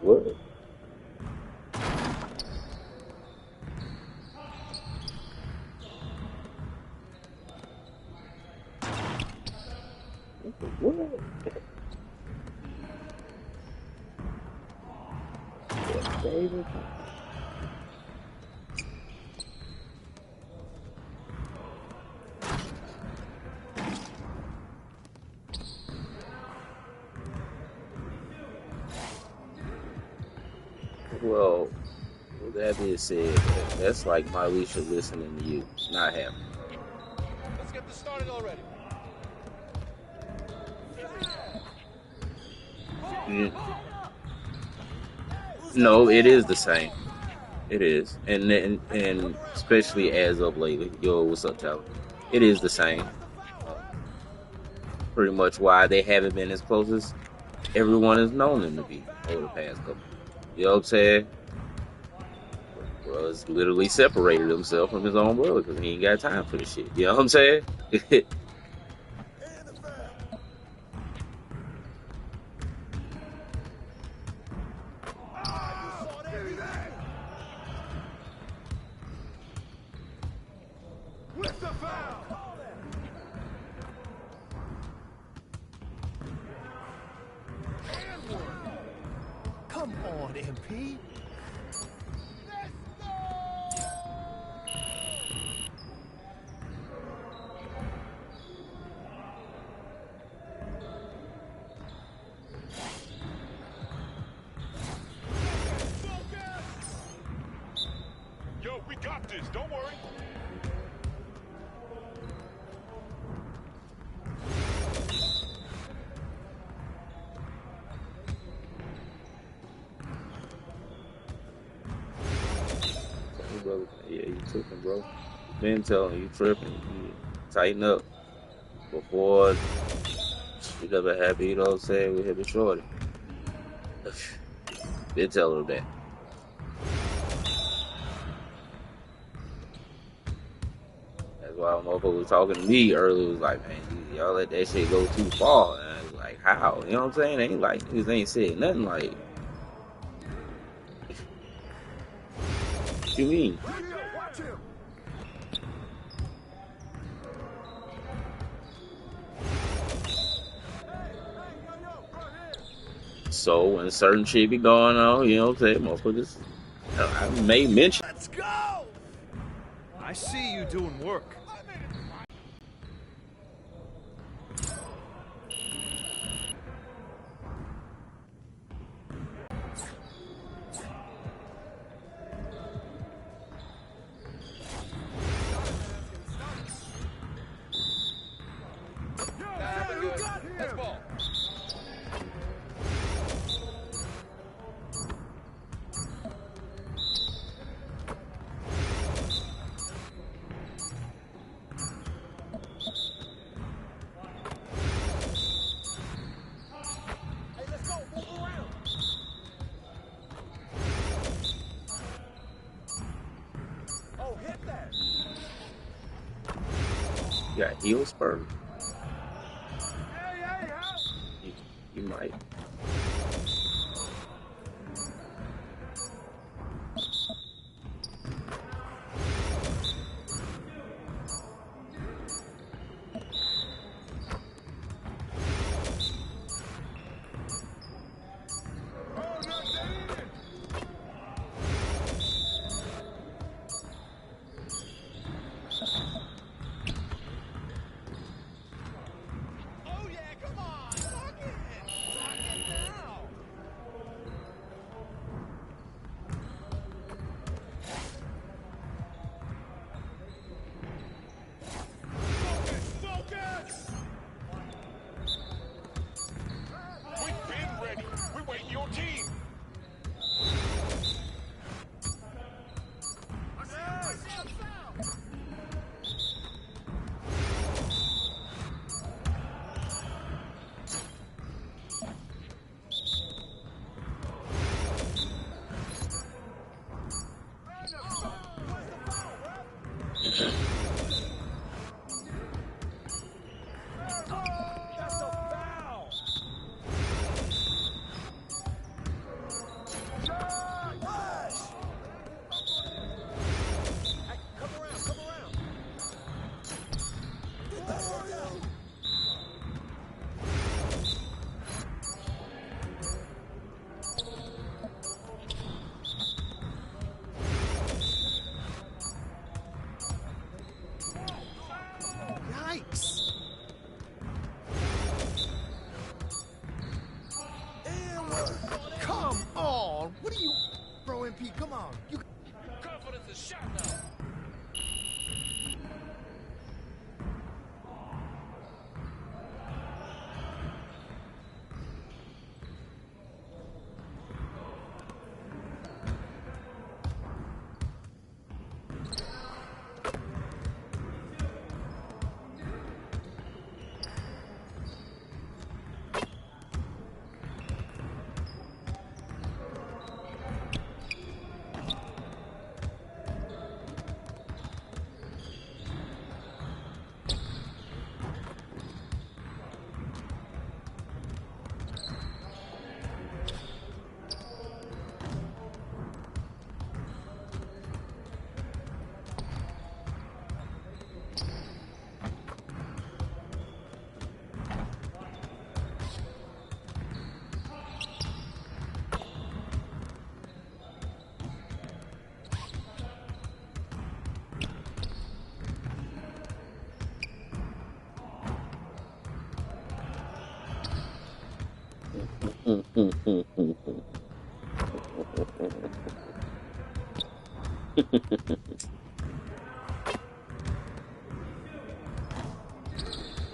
What? What? David? Well, with that being said, that's like my Alicia listening to you, not happening. Let's get this started already. No, it is the same. It is, and especially as of lately. Yo, what's up, Tyler? It is the same. Pretty much why they haven't been as close as everyone has known them to be over the past couple. You know what I'm saying? Bro, literally separated himself from his own brother because he ain't got time for this shit. You know what I'm saying? Come on, MP. Yo, we got this. Don't worry. Brother, yeah, you tripping, bro. Been telling you tripping. You tighten up before you never happy. You know what I'm saying? We hit the shorty. Been telling him that. That's why a motherfucker was talking to me earlier. Was like, man, y'all let that shit go too far. And I was like, how? You know what I'm saying? Ain't like niggas ain't said nothing like. What you mean? So when certain shit be going on, you know what I'm saying? Motherfuckers, I may mention. Let's go! I see you doing work. Let's ball. You got heel spur. You might. MP, come on. You... Confidence is shot now.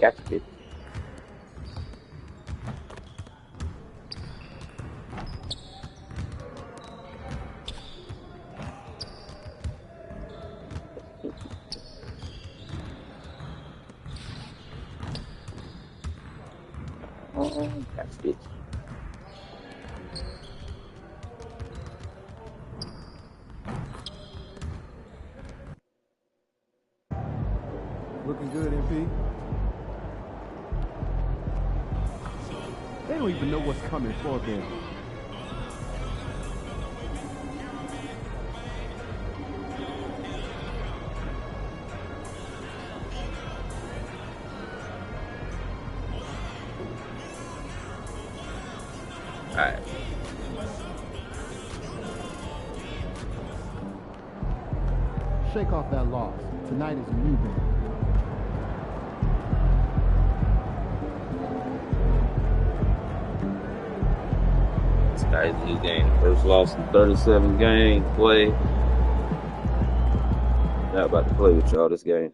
Gotcha, bitch. Gotcha, bitch. Looking good, MP. They don't even know what's coming for them. All right. Shake off that loss. Tonight is a new day. Tonight's new game. First loss in 37 games play. Not about to play with y'all this game.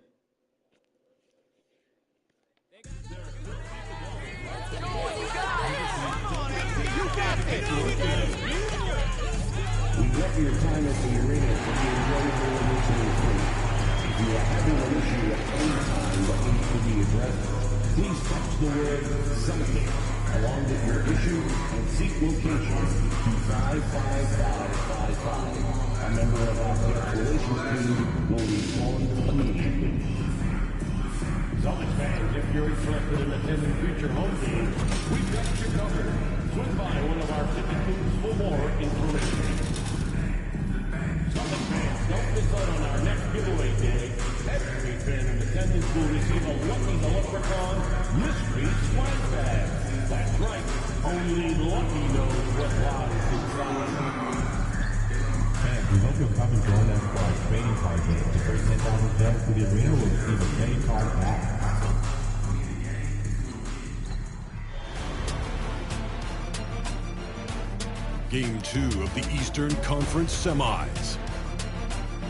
We get your time at the arena to be ready for listening free. If you are having an issue at any time that needs to be addressed, please text the word something along with your issue and seat location to 55555. A member of our guest relations team will respond immediately. Celtics fans, if you're interested in attending future home games, we've got you covered. Swing by one of our ticket booths for more information. Celtics fans, don't miss out on our next giveaway day. Every fan in attendance will receive a Lucky the Leprechaun mystery swag bag. That's right, only Lucky knows what lies inside. Fans, we hope you'll come and join us for our trading card game. The first 10,000 fans to the arena will receive a trading card back. Game 2 of the Eastern Conference Semis.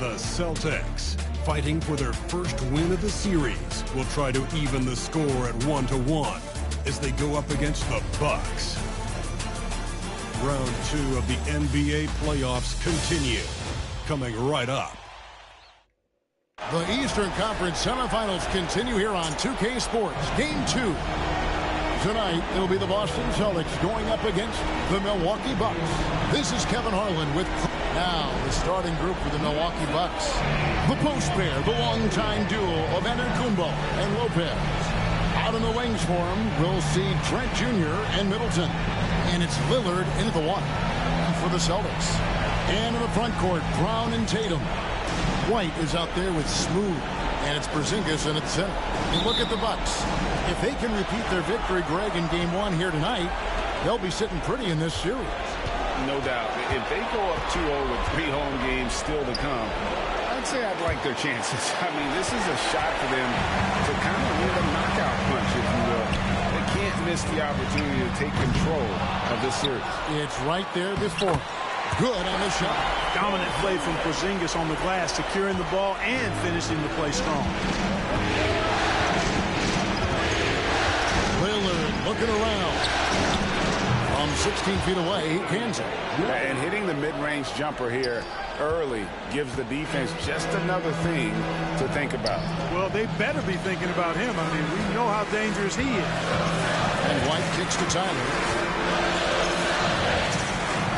The Celtics, fighting for their first win of the series, will try to even the score at 1-1 as they go up against the Bucks. Round 2 of the NBA playoffs continue, coming right up. The Eastern Conference semifinals continue here on 2K Sports. Game 2. Tonight, it'll be the Boston Celtics going up against the Milwaukee Bucks. This is Kevin Harlan with... Now, the starting group for the Milwaukee Bucks. The post pair, the longtime duo of Antetokounmpo and Lopez. Out in the wings for him, we'll see Trent Jr. and Middleton. And it's Lillard into the one for the Celtics. And in the front court, Brown and Tatum. White is out there with Smooth. And it's Porzingis in its center. And look at the Bucks. If they can repeat their victory, Greg, in Game 1 here tonight, they'll be sitting pretty in this series. No doubt. If they go up 2-0 with 3 home games still to come, I'd say I'd like their chances. I mean, this is a shot for them to kind of win a knockout punch, if you will. They can't miss the opportunity to take control of this series. It's right there before. Good on the shot. Dominant play from Porzingis on the glass, securing the ball and finishing the play strong. Lillard looking around. From 16 feet away, he cans it. And hitting the mid-range jumper here early gives the defense just another thing to think about. Well, they better be thinking about him. I mean, we know how dangerous he is. And White kicks to Tyler.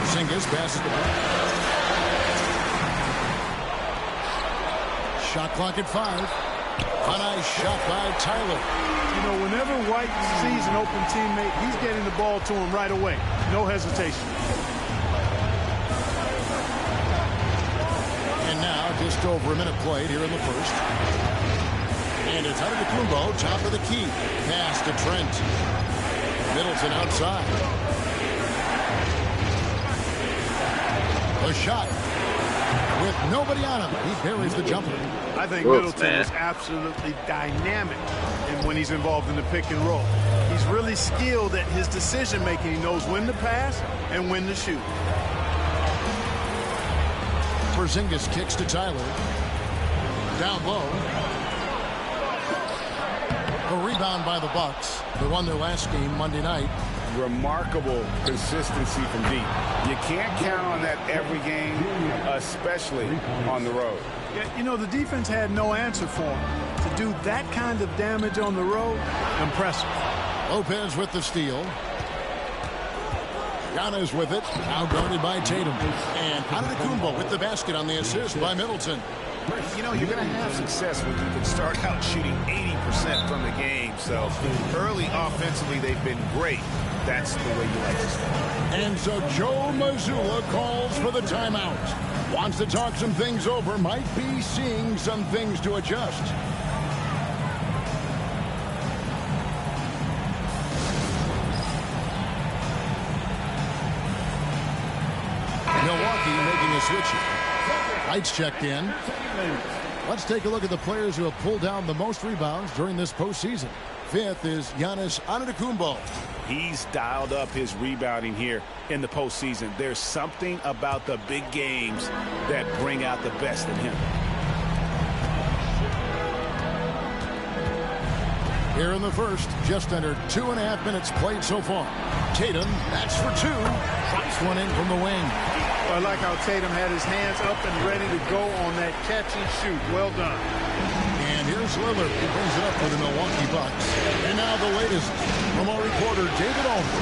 Porzingis passes the ball. Shot clock at 5. A nice shot by Tyler. You know, whenever White sees an open teammate, he's getting the ball to him right away. No hesitation. And now, just over a minute played here in the first. And it's Antetokounmpo, top of the key. Pass to Trent. Middleton outside. The shot. With nobody on him, he buries the jumper. I think Middleton is absolutely dynamic when he's involved in the pick and roll. He's really skilled at his decision making. He knows when to pass and when to shoot. Porzingis kicks to Tyler. Down low. A rebound by the Bucks. They won their last game Monday night. Remarkable consistency from deep. You can't count on that every game, especially on the road. Yeah, you know, the defense had no answer for him. To do that kind of damage on the road, impressive. Lopez with the steal. Giannis with it. Now guarded by Tatum. And Antetokounmpo with the basket on the assist by Middleton. You know, you're going to have success when you can start out shooting 80% from the game. So early offensively, they've been great. That's the way you like to start. And so Joe Mazzulla calls for the timeout. Wants to talk some things over. Might be seeing some things to adjust. Milwaukee making a switch. Lights checked in. Let's take a look at the players who have pulled down the most rebounds during this postseason. Fifth is Giannis Antetokounmpo. He's dialed up his rebounding here in the postseason. There's something about the big games that bring out the best in him. Here in the first, just under 2.5 minutes played so far. Tatum, that's for 2. Tries one in from the wing. I like how Tatum had his hands up and ready to go on that catch and shoot. Well done. And here's Lillard. He brings it up for the Milwaukee Bucks. And now the latest from our reporter, David Olman.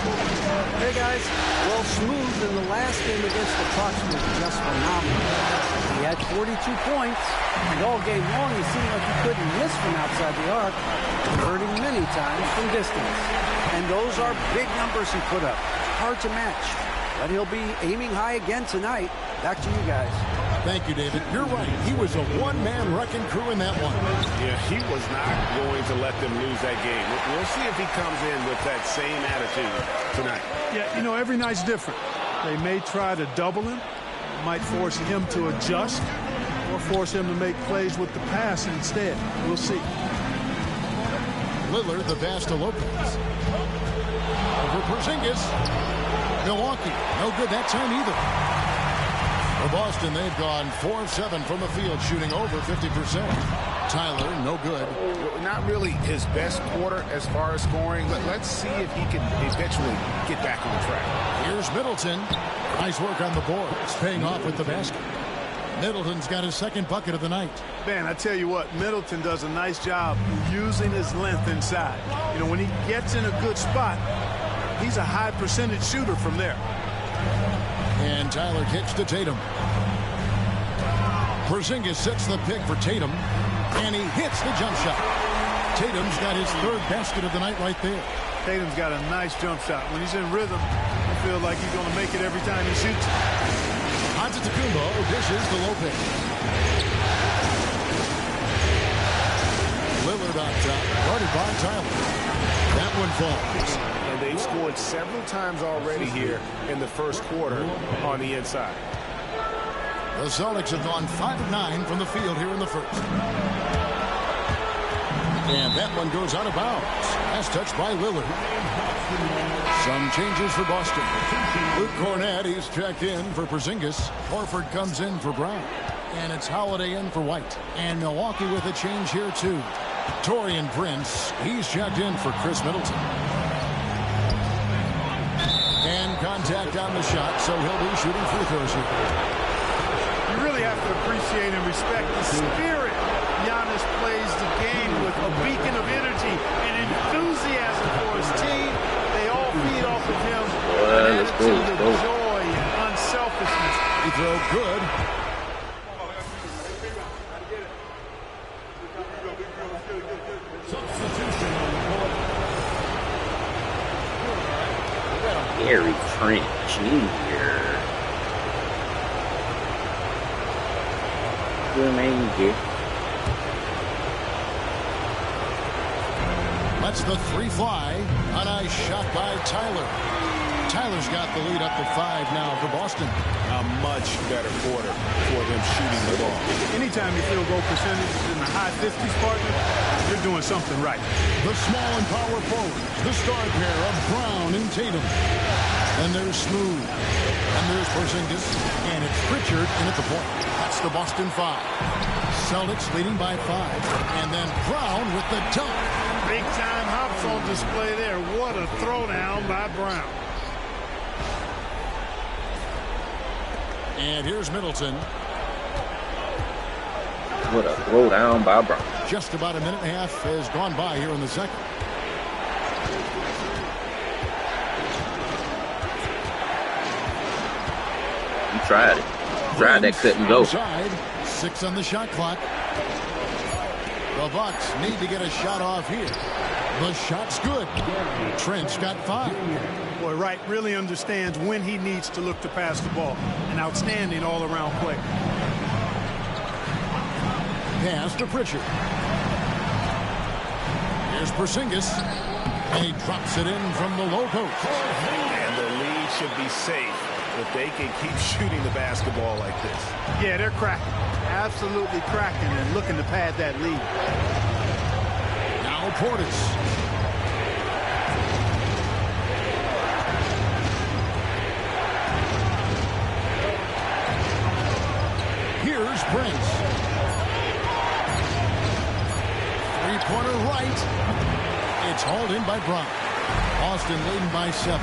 Hey, guys. Well, Smooth in the last game against the Bucks was just phenomenal. He had 42 points. And all game long, he seemed like he couldn't miss from outside the arc, converting many times from distance. And those are big numbers he put up. Hard to match. But he'll be aiming high again tonight. Back to you guys. Thank you, David. You're right. He was a one-man wrecking crew in that one. Yeah, he was not going to let them lose that game. We'll see if he comes in with that same attitude tonight. Yeah, you know, every night's different. They may try to double him, might force him to adjust, or force him to make plays with the pass instead. We'll see. Lillard, the pass to Lopez. Over Porzingis. Milwaukee, no good that time either. For Boston, they've gone 4 of 7 from the field, shooting over 50%. Tyler, no good. Not really his best quarter as far as scoring. Let's see if he can eventually get back on track. Here's Middleton. Nice work on the boards, paying off with the basket. Middleton's got his second bucket of the night. Man, I tell you what, Middleton does a nice job using his length inside. You know, when he gets in a good spot, he's a high percentage shooter from there. And Tyler kicks to Tatum. Porzingis sets the pick for Tatum. And he hits the jump shot. Tatum's got his third basket of the night right there. Tatum's got a nice jump shot. When he's in rhythm, you feel like he's going to make it every time he shoots. Antetokounmpo dishes to Lopez. Lillard on top, guarded by Tyler. That one falls. And they've scored several times already here in the first quarter on the inside. The Celtics have gone 5 of 9 from the field here in the first. And that one goes out of bounds. That's touched by Lillard. Some changes for Boston. Luke Cornett, he's checked in for Porzingis. Horford comes in for Brown. And it's Holiday in for White. And Milwaukee with a change here, too. Taurean Prince, he's checked in for Chris Middleton. And contact on the shot, so he'll be shooting free throws here. You really have to appreciate and respect the spirit Giannis plays the game with, a beacon of energy and enthusiasm for his team. They all feed off of him. An attitude of joy and unselfishness. Free throw good. Gary Trent Jr. Good man, Gary. Lets the three fly. A nice shot by Tyler. Tyler's got the lead up to 5 now for Boston. A much better quarter for them shooting the ball. Anytime your field goal percentage is in the high 50s, partner, you're doing something right. The small and power forwards, the star pair of Brown and Tatum. And there's Smooth. And there's Porzingis. And it's Pritchard in at the point. That's the Boston 5. Celtics leading by 5. And then Brown with the dunk. Big time hops on display there. What a throwdown by Brown. And here's Middleton. What a throwdown by Brown. Just about a minute and a half has gone by here in the second. You tried it. Tried that couldn't go. Inside, 6 on the shot clock. The Bucks need to get a shot off here. The shot's good. Trent's got 5. Boy, Wright really understands when he needs to look to pass the ball. An outstanding all-around play. Pass to Pritchard. Here's Porzingis. And he drops it in from the low post. And the lead should be safe if they can keep shooting the basketball like this. Yeah, they're cracking. Absolutely cracking and looking to pad that lead. Now Portis. Here's Prince. Three-pointer right. It's hauled in by Brown. Boston leading by 7.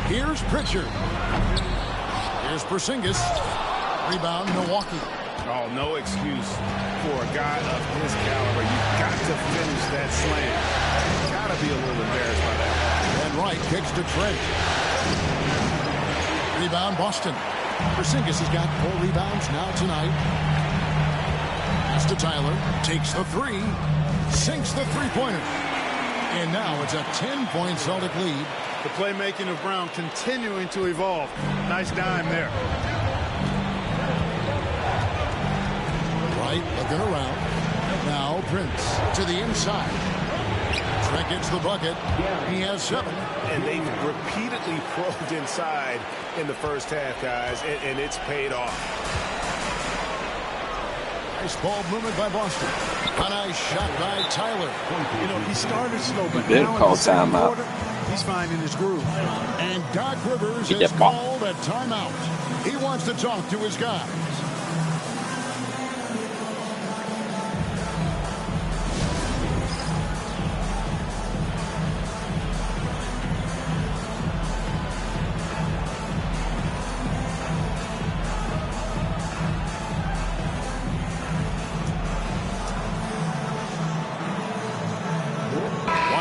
Here's Pritchard. Here's Porzingis. Rebound, Milwaukee. Oh, no excuse for a guy of his caliber. You've got to finish that slam. Got to be a little embarrassed by that. And Wright kicks to Trent. Rebound, Boston. Porzingis has got 4 rebounds now tonight. Pass to Tyler. Takes the 3. Sinks the three-pointer. And now it's a 10-point Celtic lead. The playmaking of Brown continuing to evolve. Nice dime there. Wright looking around. Now Prince to the inside. Trent gets the bucket. He has 7. And they've repeatedly probed inside in the first half, guys, and it's paid off. Nice ball movement by Boston. A nice shot by Tyler. You know, he started slow, but better now call in the second timeout. quarter, he's finding his groove. And Doc Rivers Get has that ball. called a timeout. He wants to talk to his guys.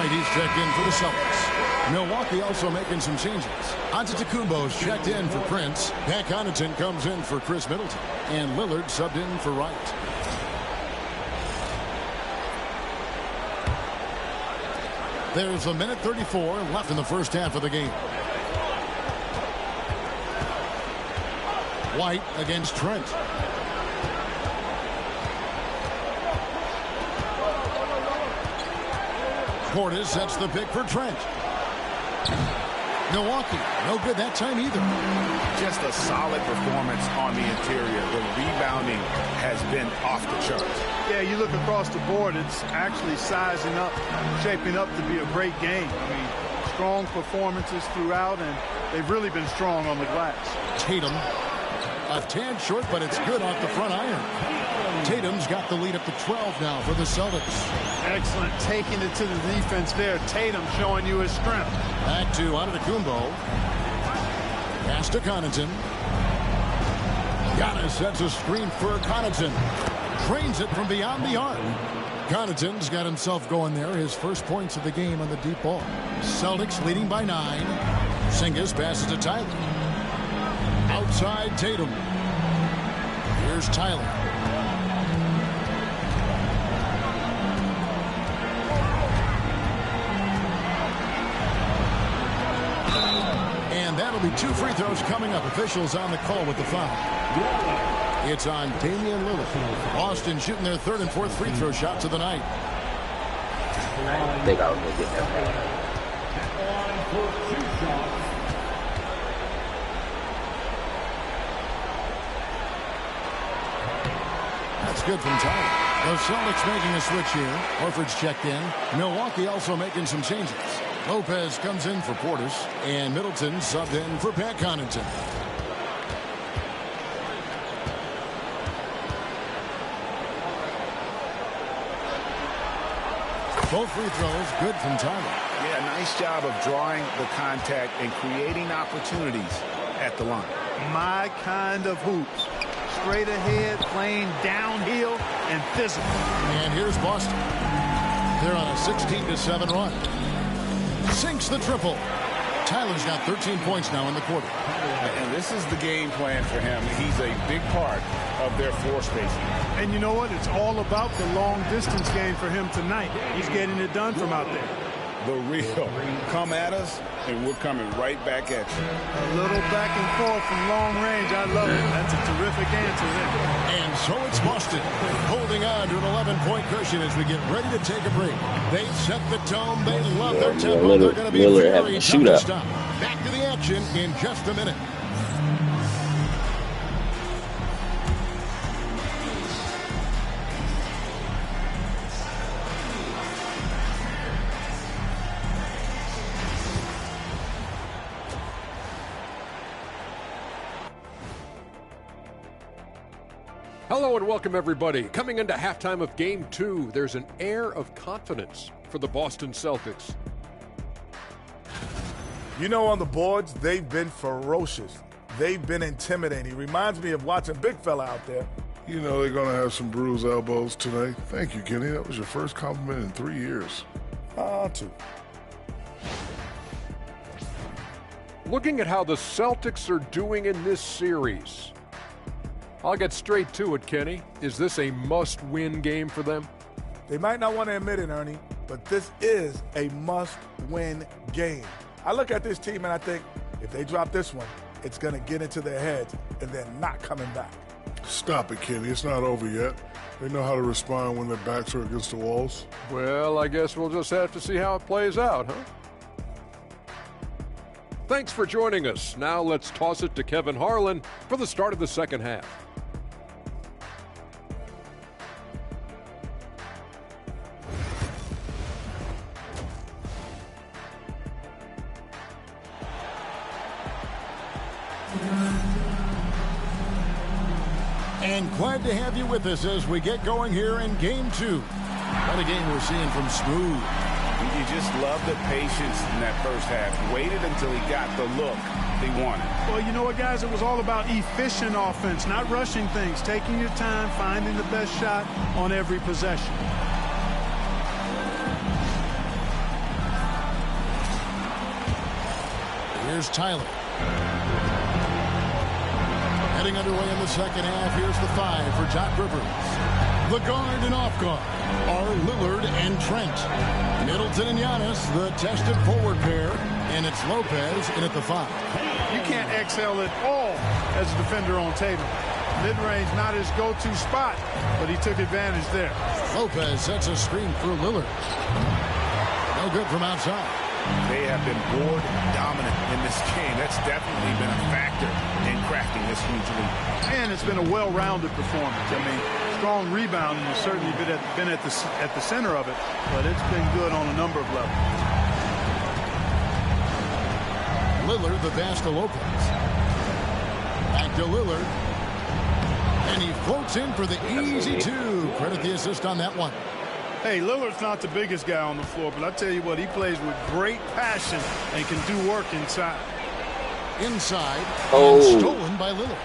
He's checked in for the Celtics. Milwaukee also making some changes. Antetokounmpo's checked in for Prince. Pat Connaughton comes in for Chris Middleton. And Lillard subbed in for Wright. There's a minute 34 left in the first half of the game. White against Trent. Portis sets the pick for Trent. Milwaukee, no good that time either. just a solid performance on the interior. The rebounding has been off the charts. Yeah, you look across the board, it's actually sizing up, shaping up to be a great game. I mean, strong performances throughout, and they've really been strong on the glass. Tatum, a tad short, but it's good off the front iron. Tatum's got the lead up to 12 now for the Celtics. Excellent, taking it to the defense there. Tatum showing you his strength. Back to Antetokounmpo. Pass to Connaughton. Giannis sets a screen for Connaughton. Drains it from beyond the arc. Connaughton's got himself going there. His first points of the game on the deep ball. Celtics leading by 9. Porzingis passes to Tyler. Outside Tatum. Here's Tyler. And that'll be 2 free throws coming up. Officials on the call with the foul. It's on Damian Lillard. Boston shooting their 3rd and 4th free throw shots of the night. I think I was going to get that. That's good from Tyler. The Celtics making a switch here. Horford's checked in. Milwaukee also making some changes. Lopez comes in for Portis, and Middleton subbed in for Pat Connaughton. Both free throws good from Tyler. Yeah, nice job of drawing the contact and creating opportunities at the line. My kind of hoops. Straight ahead, playing downhill, and physical. And here's Boston. They're on a 16-7 run. Sinks the triple. Tyler's got 13 points now in the quarter. And this is the game plan for him. He's a big part of their floor spacing. And you know what? It's all about the long distance game for him tonight. He's getting it done from out there. The real. Come at us, and we're coming right back at you. A little back and forth from long range. I love it. That's a terrific answer there. And so it's Boston holding on to an 11-point cushion as we get ready to take a break. They set the tone. They love their tempo. They're going to be very tough to stop. Back to the action in just a minute. Hello and welcome, everybody. Coming into halftime of Game 2, there's an air of confidence for the Boston Celtics. You know, on the boards, they've been ferocious. They've been intimidating. Reminds me of watching big fella out there. You know they're going to have some bruised elbows today. Thank you, Kenny. That was your first compliment in 3 years. 2. Looking at how the Celtics are doing in this series, I'll get straight to it, Kenny. Is this a must-win game for them? They might not want to admit it, Ernie, but this is a must-win game. I look at this team and I think if they drop this one, it's going to get into their heads and they're not coming back. Stop it, Kenny. It's not over yet. They know how to respond when their backs are against the walls. Well, I guess we'll just have to see how it plays out, huh? Thanks for joining us. Now let's toss it to Kevin Harlan for the start of the second half. And glad to have you with us as we get going here in Game 2. What a game we're seeing from Smooth. You just love the patience in that first half. Waited until he got the look he wanted. Well, you know what, guys? It was all about efficient offense, not rushing things, taking your time, finding the best shot on every possession. Here's Tyler. Heading underway in the second half. Here's the 5 for Doc Rivers. The guard and off guard are Lillard and Trent. Middleton and Giannis, the tested forward pair. And it's Lopez in at the 5. You can't exhale at all as a defender on Tatum. Mid-range, not his go-to spot, but he took advantage there. Lopez sets a screen for Lillard. No good from outside. they have been board dominant in this game. That's definitely been a factor in crafting this huge lead. And it's been a well-rounded performance. I mean, strong rebounding has certainly been at the center of it, but it's been good on a number of levels. Lillard, the pass to Lopez. Back to Lillard. And he floats in for the easy two. Credit the assist on that one. Hey, Lillard's not the biggest guy on the floor, but I tell you what, he plays with great passion and can do work inside. Inside, Oh. and stolen by Lillard.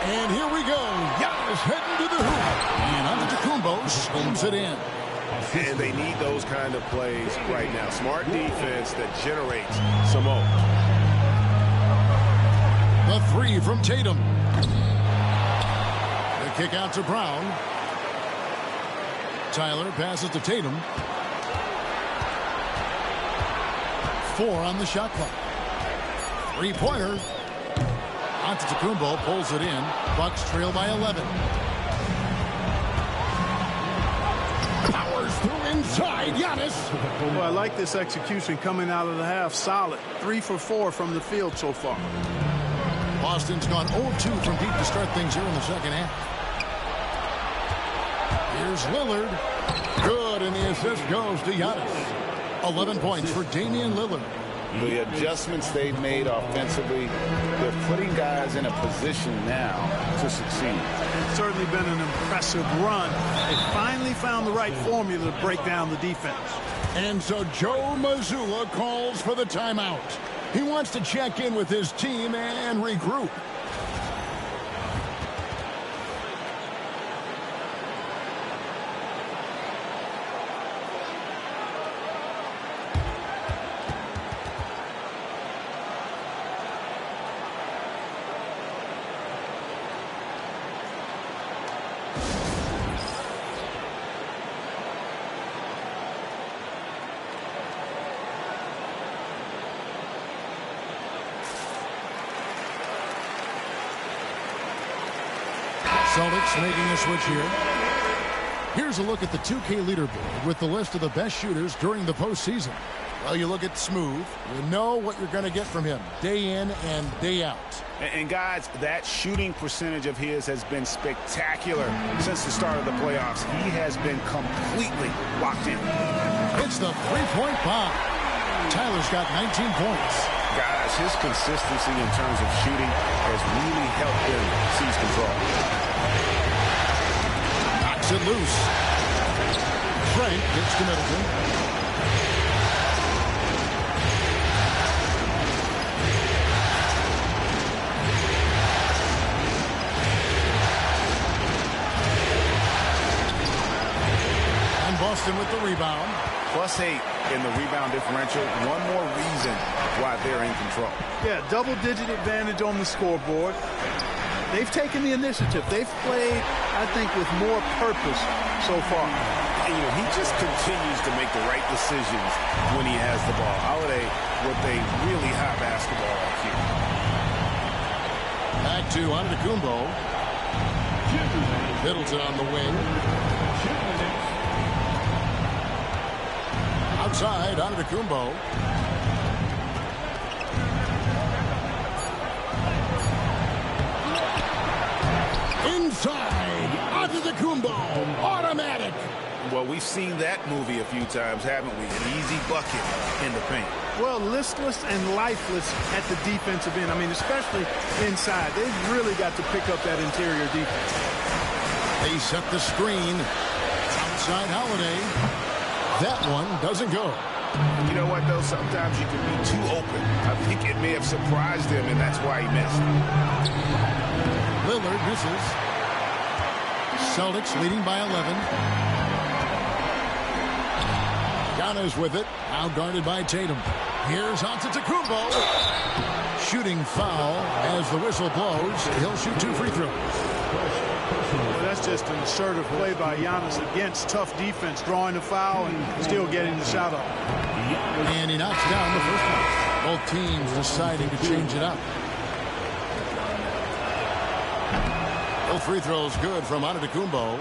And here we go. Giannis heading to the hoop. And Antetokounmpo slams it in. And they need those kind of plays right now. Smart defense that generates some more. The three from Tatum. The kick out to Brown. Tyler passes to Tatum. 4 on the shot clock. Three-pointer. Antetokounmpo pulls it in. Bucks trail by 11. Powers through inside. Giannis. Well, I like this execution coming out of the half. Solid. 3 for 4 from the field so far. Boston's gone 0-2 from deep to start things here in the second half. Here's Lillard. Good, and the assist goes to Giannis. 11 points for Damian Lillard. The adjustments they've made offensively, they're putting guys in a position now to succeed. It's certainly been an impressive run. They finally found the right formula to break down the defense. And so Joe Mazzulla calls for the timeout. He wants to check in with his team and regroup. Celtics making a switch here. Here's a look at the 2K leaderboard with the list of the best shooters during the postseason. Well, you look at Smooth. You know what you're going to get from him day in and day out. And guys, that shooting percentage of his has been spectacular since the start of the playoffs. He has been completely locked in. It's the three-point bomb. Tyler's got 19 points. Guys, his consistency in terms of shooting has really helped him seize control. Knocks it loose. Frank gets to Middleton. And Boston with the rebound. +8 in the rebound differential. One more reason why they're in control. Yeah, double-digit advantage on the scoreboard. They've taken the initiative. They've played, I think, with more purpose so far. And, you know, he just continues to make the right decisions when he has the ball. Holiday with a really high basketball IQ. Back to Antetokounmpo. Middleton on the wing. Outside, Antetokounmpo. Inside, Antetokounmpo. Automatic. Well, we've seen that movie a few times, haven't we? An easy bucket in the paint. Well, listless and lifeless at the defensive end. I mean, especially inside. They've really got to pick up that interior defense. They set the screen. Outside Holiday. That one doesn't go. You know what, though? Sometimes you can be too open. I think it may have surprised him, and that's why he missed. Lillard misses. Celtics leading by 11. Giannis with it. Now guarded by Tatum. Here's Antetokounmpo. Shooting foul as the whistle blows. He'll shoot 2 free throws. Well, that's just an assertive play by Giannis against tough defense, drawing the foul and still getting the shot up. And he knocks down the first one. Both teams deciding to change it up. Both free throws good from Antetokounmpo.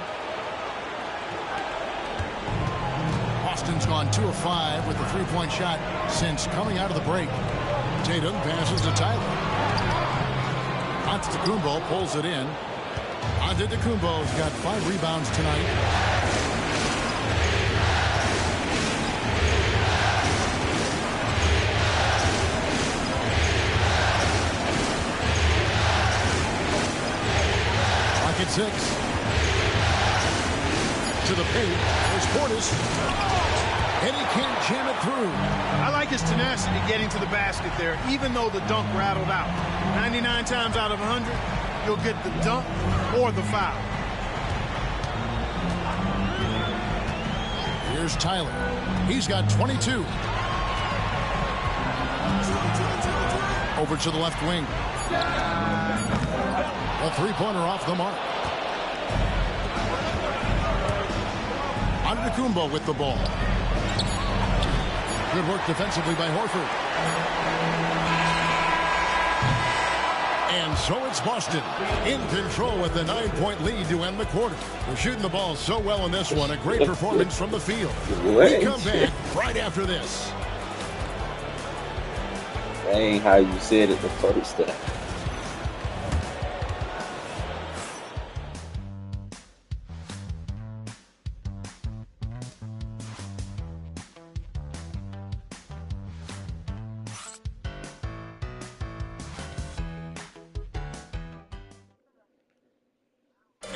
Boston's gone 2 of 5 with the three-point shot since coming out of the break. Tatum passes to Tyler. Antetokounmpo pulls it in. Antetokounmpo's got 5 rebounds tonight. Clock at 6. To the paint. There's Portis. And he can't jam it through. I like his tenacity getting to the basket there, even though the dunk rattled out. 99 times out of 100, you'll get the dunk or the foul. Here's Tyler. He's got 22. Over to the left wing. A three-pointer off the mark. Antetokounmpo with the ball. Good work defensively by Horford. And so it's Boston in control with the 9-point lead to end the quarter. We're shooting the ball so well in this one. A great performance from the field. We come back right after this. That ain't how you said it the first time.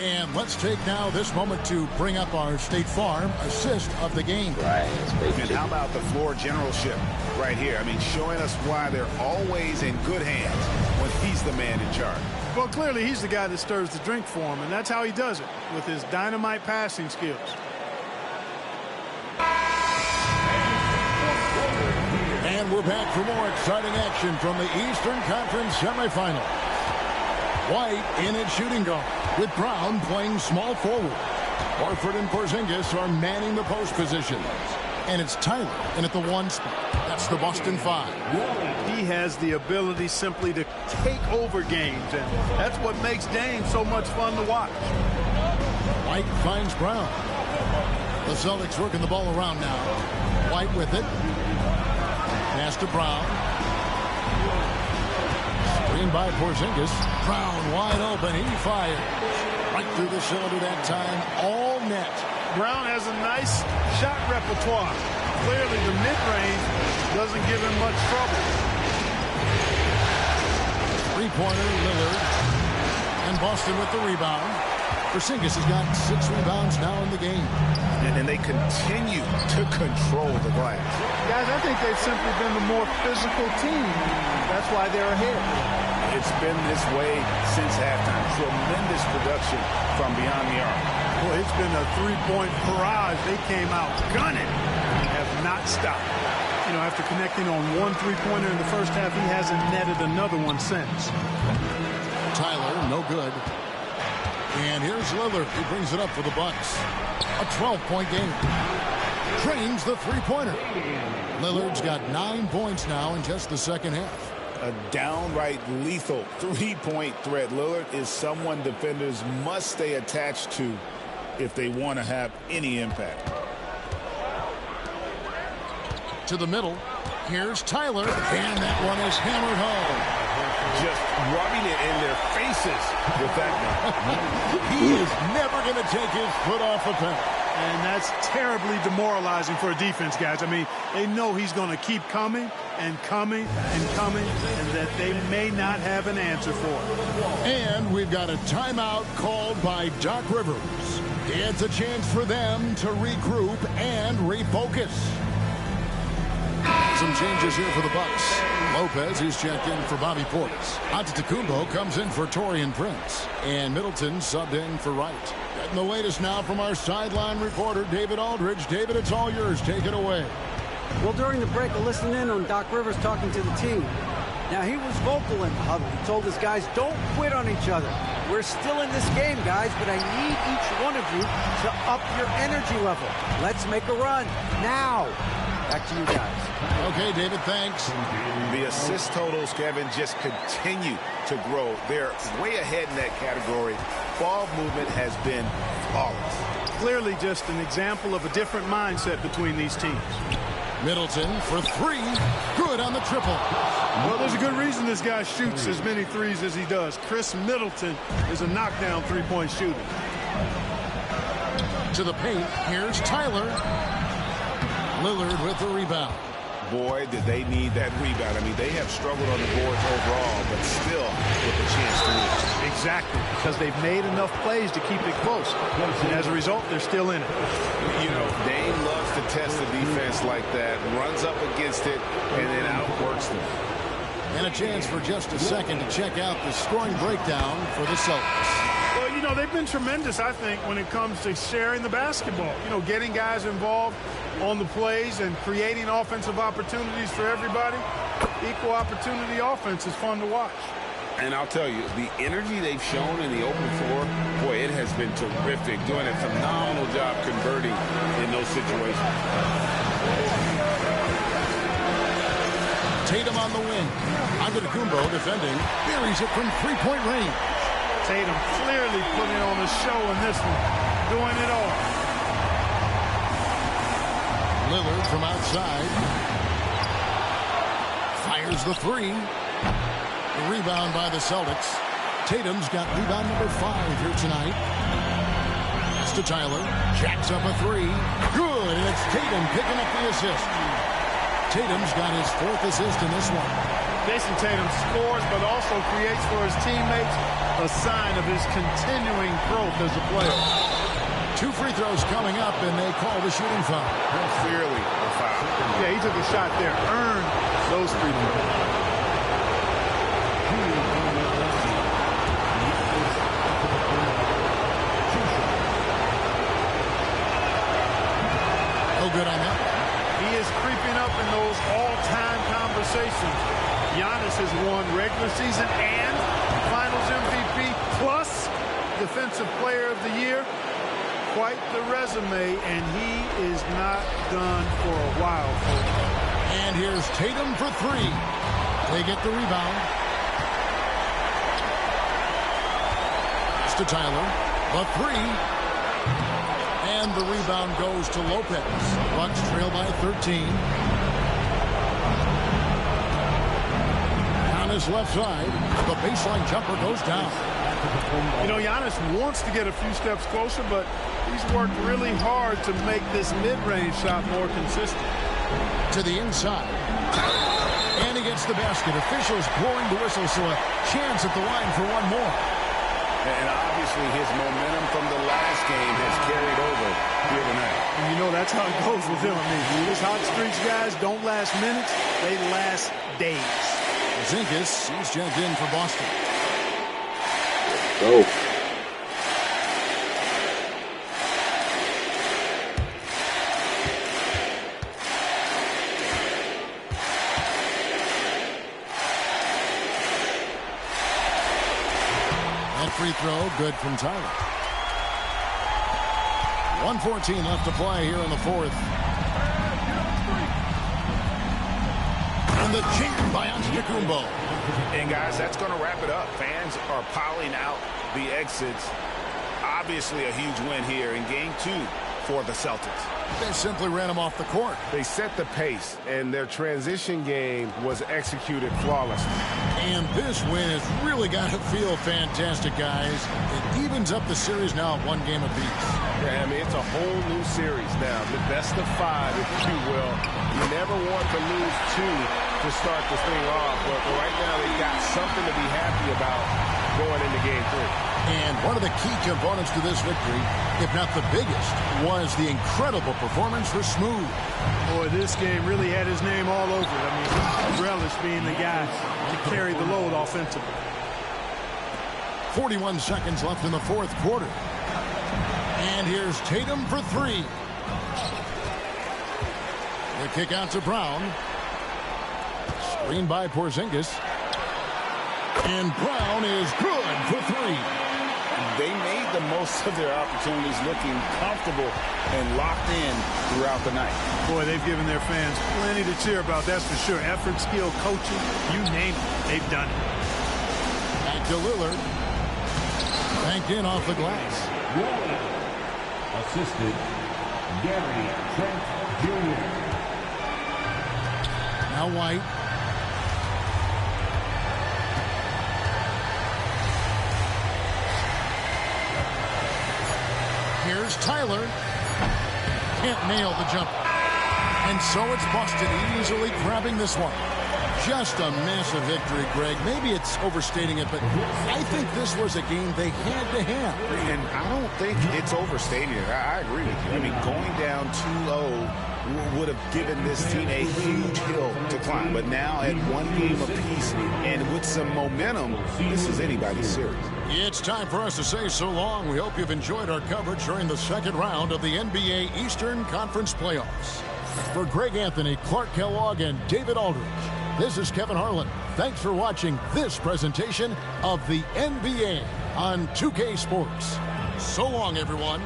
And let's take now this moment to bring up our State Farm assist of the game. Right. And how about the floor generalship right here? I mean, showing us why they're always in good hands when he's the man in charge. Well, clearly he's the guy that stirs the drink for him, and that's how he does it, with his dynamite passing skills. And we're back for more exciting action from the Eastern Conference semifinal. White in at shooting guard, with Brown playing small forward. Horford and Porzingis are manning the post positions. And it's Tyler in at the 1 spot. That's the Boston 5. He has the ability simply to take over games, and that's what makes Dame so much fun to watch. White finds Brown. The Celtics working the ball around now. White with it. Pass to Brown. Screen by Porzingis. Brown wide open. He fired. Right through the shoulder that time. All net. Brown has a nice shot repertoire. Clearly the mid-range doesn't give him much trouble. Three-pointer, Lillard. And Boston with the rebound. Porzingis has got 6 rebounds now in the game. And they continue to control the glass. Guys, I think they've simply been the more physical team. That's why they're ahead. It's been this way since halftime. Tremendous production from beyond the arc. Well, it's been a three-point barrage. They came out gunning and have not stopped. You know, after connecting on 1 three-pointer in the first half, he hasn't netted another one since. Tyler, no good. And here's Lillard. He brings it up for the Bucks. A 12-point game. Drains the three-pointer. Lillard's got 9 points now in just the second half. A downright lethal three-point threat. Lillard is someone defenders must stay attached to if they want to have any impact. To the middle. Here's Tyler. And that one is hammered home. Just rubbing it in their faces with that one. He is never going to take his foot off the pedal. And that's terribly demoralizing for a defense, guys. I mean, they know he's going to keep coming and coming and coming, and that they may not have an answer for it. And we've got a timeout called by Doc Rivers. It's a chance for them to regroup and refocus. Some changes here for the Bucks. Lopez is checked in for Bobby Portis. Antetokounmpo comes in for Taurean Prince. And Middleton subbed in for Wright. Getting the latest now from our sideline reporter, David Aldridge. David, it's all yours. Take it away. Well, during the break, I listened in on Doc Rivers talking to the team. Now, he was vocal in the huddle. He told his guys, don't quit on each other. We're still in this game, guys, but I need each one of you to up your energy level. Let's make a run now. Back to you guys. Okay, David, thanks. The assist totals, Kevin, just continue to grow. They're way ahead in that category. Ball movement has been flawless. clearly just an example of a different mindset between these teams. Middleton for three. Good on the triple. Well, there's a good reason this guy shoots as many threes as he does. Chris Middleton is a knockdown three-point shooter. To the paint, here's Tyler. Lillard with the rebound. Boy, did they need that rebound. I mean, they have struggled on the boards overall, but still with a chance to win. Exactly, because they've made enough plays to keep it close. And as a result, they're still in it. You know, Dame loves to test the defense like that, runs up against it, and then outworks them. And a chance for just a second to check out the scoring breakdown for the Celtics. Well, you know, they've been tremendous, I think, when it comes to sharing the basketball. You know, getting guys involved on the plays and creating offensive opportunities for everybody. Equal opportunity offense is fun to watch. And I'll tell you, the energy they've shown in the open floor, boy, it has been terrific. Doing a phenomenal job converting in those situations. Tatum on the wing. Antetokounmpo defending. Buries it from three-point range. Tatum clearly putting on a show in this one. Doing it all. Lillard from outside. Fires the three. The rebound by the Celtics. Tatum's got rebound number 5 here tonight. It's to Tyler. Jacks up a three. Good, and it's Tatum picking up the assist. Tatum's got his 4th assist in this one. Jason Tatum scores, but also creates for his teammates a sign of his continuing growth as a player. 2 free throws coming up, and they call the shooting foul. Clearly a foul. Yeah, he took a shot there. Earned those free throws. No good on that. He is creeping up in those all-time conversations. Giannis has won regular season and Finals MVP plus Defensive Player of the Year. Quite the resume, and he is not done for a while. And here's Tatum for three. They get the rebound. It's to Tyler. The three. And the rebound goes to Lopez. Bucks trail by 13. On his left side, the baseline jumper goes down. You know, Giannis wants to get a few steps closer, but he's worked really hard to make this mid-range shot more consistent. To the inside. And he gets the basket. Officials blowing the whistle, so a chance at the line for one more. And obviously his momentum from the last game has carried over here tonight. And you know that's how it goes with him. I mean, these hot streaks guys don't last minutes, they last days. Zinkas, he's checked in for Boston. Go. Free throw, good from Tyler. 1:14 left to play here in the fourth. And the jam by Antetokounmpo. And guys, that's going to wrap it up. Fans are piling out the exits. Obviously a huge win here in Game 2 for the Celtics. They simply ran him off the court. They set the pace, and their transition game was executed flawlessly. And this win has really got to feel fantastic, guys. It evens up the series now at 1 game apiece. Yeah, I mean, it's a whole new series now. The best of 5, if you will. You never want to lose 2 to start this thing off, but right now they've got something to be happy about going into Game 3. And one of the key components to this victory, if not the biggest, was the incredible performance for Smooth. Boy, this game really had his name all over it. I mean, relish being the guy to carry the load offensively. 41 seconds left in the fourth quarter. And here's Tatum for three. The kick out to Brown. Screen by Porzingis. And Brown is good for three. They made the most of their opportunities, looking comfortable and locked in throughout the night. Boy, they've given their fans plenty to cheer about, that's for sure. Effort, skill, coaching, you name it, they've done it. Back to Lillard. Banked in off the glass. Assisted, Gary Trent Jr. Now White. Here's Tyler. Can't nail the jumper. And so it's Boston easily grabbing this one. Just a massive victory, Greg. Maybe it's overstating it, but I think this was a game they had to have. And I don't think it's overstating it. I agree with you. I mean, going down 2-0 would have given this team a huge hill to climb. But now at one game apiece and with some momentum, this is anybody's series. It's time for us to say so long. We hope you've enjoyed our coverage during the second round of the NBA Eastern Conference Playoffs. For Greg Anthony, Clark Kellogg, and David Aldridge, this is Kevin Harlan. Thanks for watching this presentation of the NBA on 2K Sports. So long, everyone.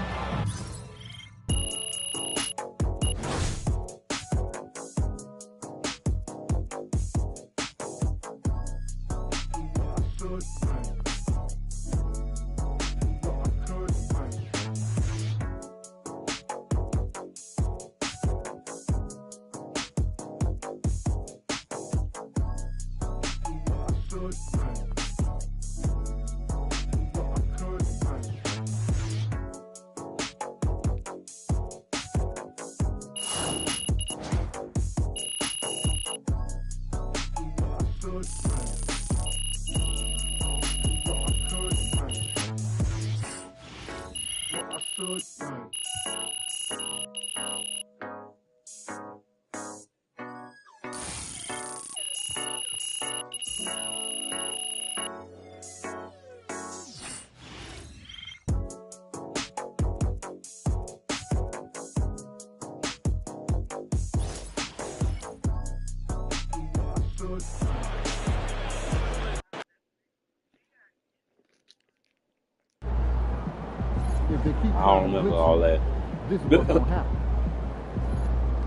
I don't remember all that. This is what's gonna happen.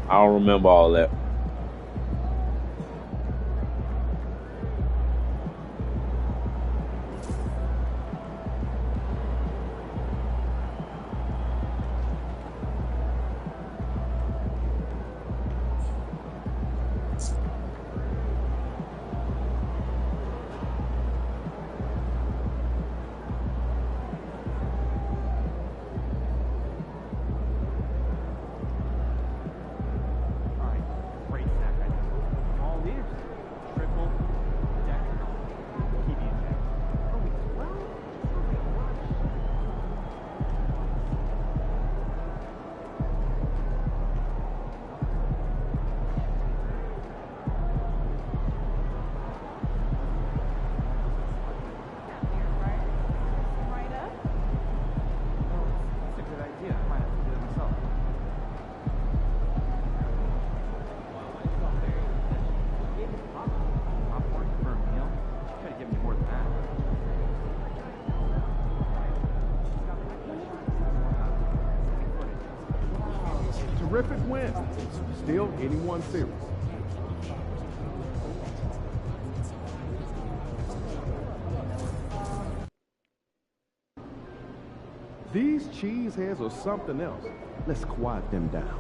I don't remember all that. Terrific win. Still anyone series. These cheeseheads are something else. Let's quiet them down.